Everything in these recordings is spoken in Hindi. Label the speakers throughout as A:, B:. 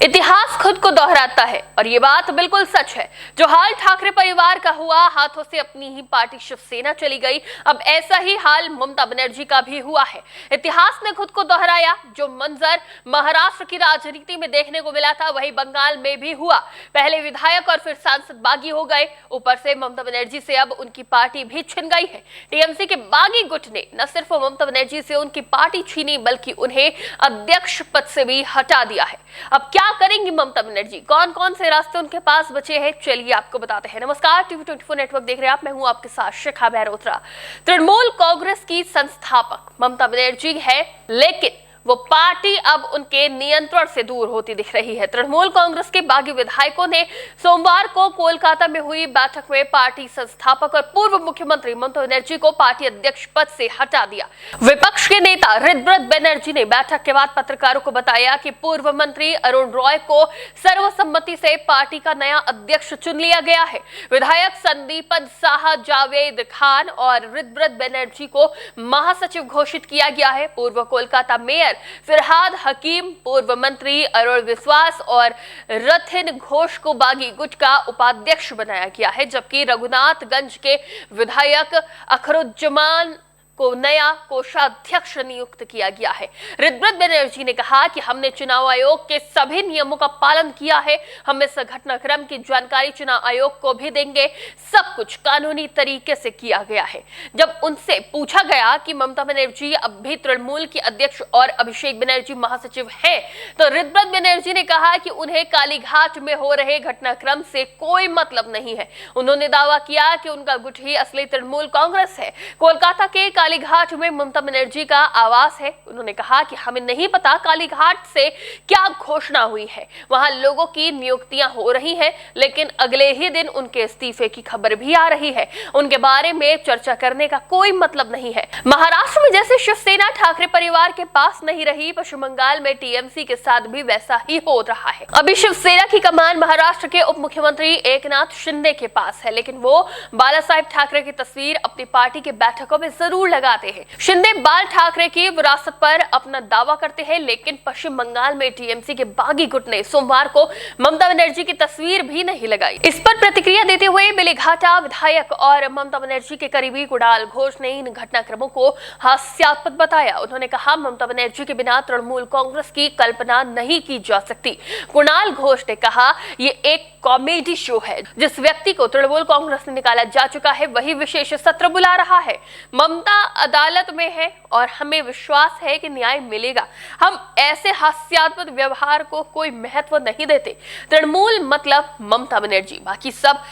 A: इतिहास खुद को दोहराता है और ये बात बिल्कुल सच है। जो हाल ठाकरे परिवार का हुआ, हाथों से अपनी ही पार्टी शिवसेना चली गई, अब ऐसा ही हाल ममता बनर्जी का भी हुआ है। इतिहास ने खुद को दोहराया। जो मंजर महाराष्ट्र की राजनीति में देखने को मिला था, वही बंगाल में भी हुआ। पहले विधायक और फिर सांसद बागी हो गए। ऊपर से ममता बनर्जी से अब उनकी पार्टी भी छिन गई है। टीएमसी के बागी गुट ने न सिर्फ ममता बनर्जी से उनकी पार्टी छीनी, बल्कि उन्हें अध्यक्ष पद से भी हटा दिया है। अब क्या करेंगी ममता बनर्जी? कौन कौन से रास्ते उनके पास बचे हैं, चलिए आपको बताते हैं। नमस्कार, टीवी 24 नेटवर्क देख रहे हैं आप। मैं हूं आपके साथ शिखा बहरोत्रा। तृणमूल कांग्रेस की संस्थापक ममता बनर्जी है, लेकिन वो पार्टी अब उनके नियंत्रण से दूर होती दिख रही है। तृणमूल कांग्रेस के बागी विधायकों ने सोमवार को कोलकाता में हुई बैठक में पार्टी संस्थापक और पूर्व मुख्यमंत्री ममता बनर्जी को पार्टी अध्यक्ष पद से हटा दिया। विपक्ष के नेता ऋतव्रत बनर्जी ने बैठक के बाद पत्रकारों को बताया कि पूर्व मंत्री अरुण रॉय को सर्वसम्मति से पार्टी का नया अध्यक्ष चुन लिया गया है। विधायक संदीपन शाह, जावेद खान और ऋतव्रत बनर्जी को महासचिव घोषित किया गया है। पूर्व कोलकाता मेयर फिरहाद हकीम, पूर्व मंत्री अरुण विश्वास और रथिन घोष को बागी गुट का उपाध्यक्ष बनाया गया है, जबकि रघुनाथगंज के विधायक अखरुज्जमान को नया कोषाध्यक्ष नियुक्त किया गया है। ऋतव्रत बनर्जी ने कहा कि हमने चुनाव आयोग के सभी नियमों का पालन किया है। हम इस घटनाक्रम की जानकारी चुनाव आयोग को भी देंगे। सब कुछ कानूनी तरीके से किया गया है। जब उनसे पूछा गया कि ममता बनर्जी अब भी तृणमूल की अध्यक्ष और अभिषेक बनर्जी महासचिव हैं, तो ऋतव्रत बनर्जी ने कहा कि उन्हें कालीघाट में हो रहे घटनाक्रम से कोई मतलब नहीं है। उन्होंने दावा किया कि उनका गुट ही असली तृणमूल कांग्रेस है। कोलकाता के कालीघाट में ममता बनर्जी का आवास है। उन्होंने कहा कि हमें नहीं पता कालीघाट से क्या घोषणा हुई है। वहां लोगों की नियुक्तियां हो रही हैं, लेकिन अगले ही दिन उनके इस्तीफे की खबर भी आ रही है। उनके बारे में चर्चा करने का कोई मतलब नहीं है। महाराष्ट्र में जैसे शिवसेना ठाकरे परिवार के पास नहीं रही, पश्चिम बंगाल में टीएमसी के साथ भी वैसा ही हो रहा है। अभी शिवसेना की कमान महाराष्ट्र के उप मुख्यमंत्री एकनाथ शिंदे के पास है, लेकिन वो बाला साहेब ठाकरे की तस्वीर अपनी पार्टी के बैठकों में जरूर लगाते हैं। शिंदे बाल ठाकरे की विरासत पर अपना दावा करते हैं, लेकिन पश्चिम बंगाल में टीएमसी के बागी गुट ने सोमवार को ममता बनर्जी की तस्वीर भी नहीं लगाई। इस पर प्रतिक्रिया देते हुए बेलीघाटा विधायक और ममता बनर्जी के करीबी कुणाल घोष ने इन घटनाक्रमों को हास्यास्पद बताया। उन्होंने कहा, ममता बनर्जी के बिना तृणमूल कांग्रेस की कल्पना नहीं की जा सकती। कुणाल घोष ने कहा, ये एक कॉमेडी शो है। जिस व्यक्ति को तृणमूल कांग्रेस से निकाला जा चुका है, वही विशेष सत्र बुला रहा है। ममता अदालत में है और हमें विश्वास है कि न्याय मिलेगा। हम ऐसे हास्यास्पद व्यवहार को कोई महत्व नहीं देते। तृणमूल मतलब ममता बनर्जी, बाकी सब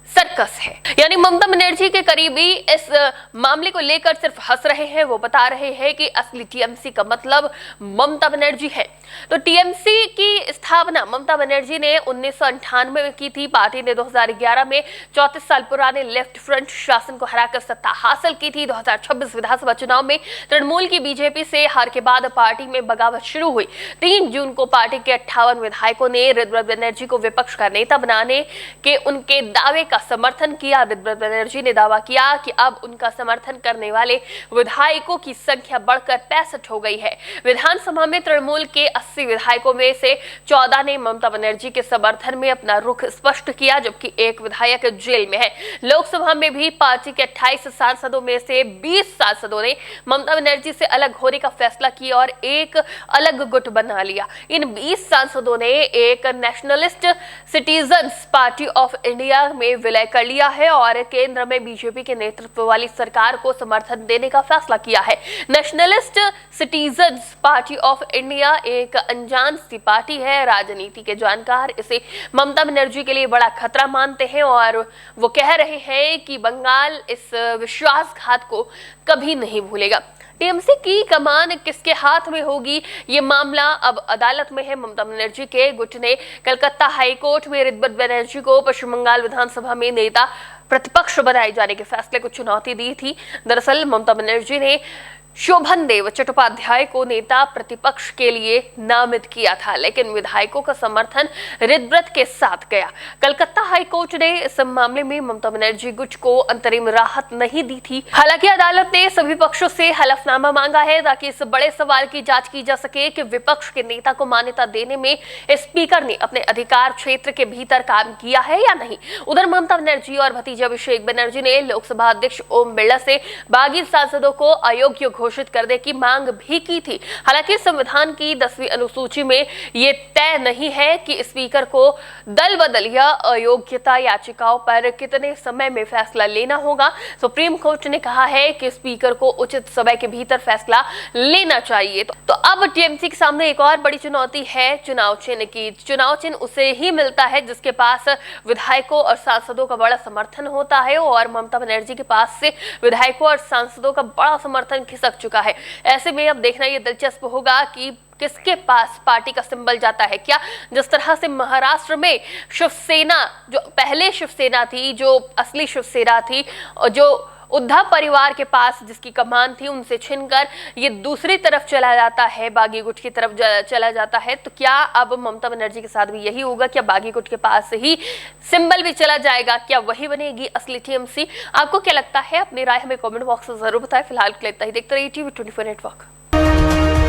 A: सर्कस है। यानी ममता बनर्जी के करीबी इस मामले को लेकर सिर्फ हंस रहे हैं। वो बता रहे हैं कि असली टीएमसी का मतलब ममता बनर्जी है। तो टीएमसी की स्थापना ममता बनर्जी ने 1998 में की थी। पार्टी ने 2011 में 34 साल पुराने लेफ्ट फ्रंट शासन को हराकर सत्ता हासिल की थी। 2026 विधानसभा चुनाव में तृणमूल की बीजेपी से हार के बाद पार्टी में बगावत शुरू हुई। 3 जून को पार्टी के 58 विधायकों ने ऋतव्रत बनर्जी को विपक्ष का नेता बनाने के उनके दावे का समर्थन किया। ऋतव्रत बनर्जी ने दावा किया कि अब उनका समर्थन करने वाले विधायकों की संख्या बढ़कर 65 हो गई है। विधानसभा में तृणमूल के 80 विधायकों में से 14 ने ममता बनर्जी के समर्थन में अपना रुख स्पष्ट किया, जबकि एक विधायक जेल में है। लोकसभा में भी पार्टी के 28 सांसदों में से 20 सांसदों ने ममता बनर्जी से अलग होने का फैसला किया और एक अलग गुट बना लिया। इन 20 सांसदों ने एक nationalist citizens party of India में विलय कर लिया है और केंद्र में बीजेपी के नेतृत्व वाली सरकार को समर्थन देने का फैसला किया है। Nationalist citizens party of India एक अनजान सी पार्टी है। राजनीति के जानकार इसे ममता बनर्जी के लिए बड़ा खतरा मानते हैं और वो कह रहे हैं कि बंगाल इस विश्वासघात को कभी नहीं भूलेगा। टीएमसी की कमान किसके हाथ में होगी, ये मामला अब अदालत में है। ममता बनर्जी के गुट ने कलकत्ता हाईकोर्ट में ऋतव्रत बनर्जी को पश्चिम बंगाल विधानसभा में नेता प्रतिपक्ष बनाए जाने के फैसले को चुनौती दी थी। दरअसल ममता बनर्जी ने शोभन देव चट्टोपाध्याय को नेता प्रतिपक्ष के लिए नामित किया था, लेकिन विधायकों का समर्थन रितव्रत के साथ गया। कलकत्ता हाईकोर्ट ने इस मामले में ममता बनर्जी गुट को अंतरिम राहत नहीं दी थी। हालांकि अदालत ने सभी पक्षों से हलफनामा मांगा है ताकि इस बड़े सवाल की जांच की जा सके कि विपक्ष के नेता को मान्यता देने में स्पीकर ने अपने अधिकार क्षेत्र के भीतर काम किया है या नहीं। उधर ममता बनर्जी और भतीजा अभिषेक बनर्जी ने लोकसभा अध्यक्ष ओम बिरला से बागी सांसदों को अयोग्य घोषित करने की मांग भी की थी। हालांकि संविधान की 10वीं अनुसूची में ये तय नहीं है कि स्पीकर को दल बदल या अयोग्यता याचिकाओं पर कितने समय में फैसला लेना होगा। सुप्रीम कोर्ट ने कहा है कि स्पीकर को उचित समय के भीतर फैसला लेना चाहिए। तो अब टीएमसी के सामने एक और बड़ी चुनौती है चुनाव चिन्ह की। चुनाव चिन्ह उसे ही मिलता है जिसके पास विधायकों और सांसदों का बड़ा समर्थन होता है, और ममता बनर्जी के पास से विधायकों और सांसदों का बड़ा समर्थन खिसक चुका है। ऐसे में अब देखना ये दिलचस्प होगा कि किसके पास पार्टी का सिंबल जाता है। क्या जिस तरह से महाराष्ट्र में शिवसेना, जो पहले शिवसेना थी, जो असली शिवसेना थी, और जो उद्धव परिवार के पास जिसकी कमान थी, उनसे छीनकर ये दूसरी तरफ चला जाता है, बागी गुट की तरफ चला जाता है, तो क्या अब ममता बनर्जी के साथ भी यही होगा? क्या बागी गुट के पास ही सिंबल भी चला जाएगा? क्या वही बनेगी असली टीएमसी? आपको क्या लगता है? अपनी राय हमें कमेंट बॉक्स में जरूर बताएं। फिलहाल के लिए इतना ही। देखते रहिए टीवी 24 नेटवर्क।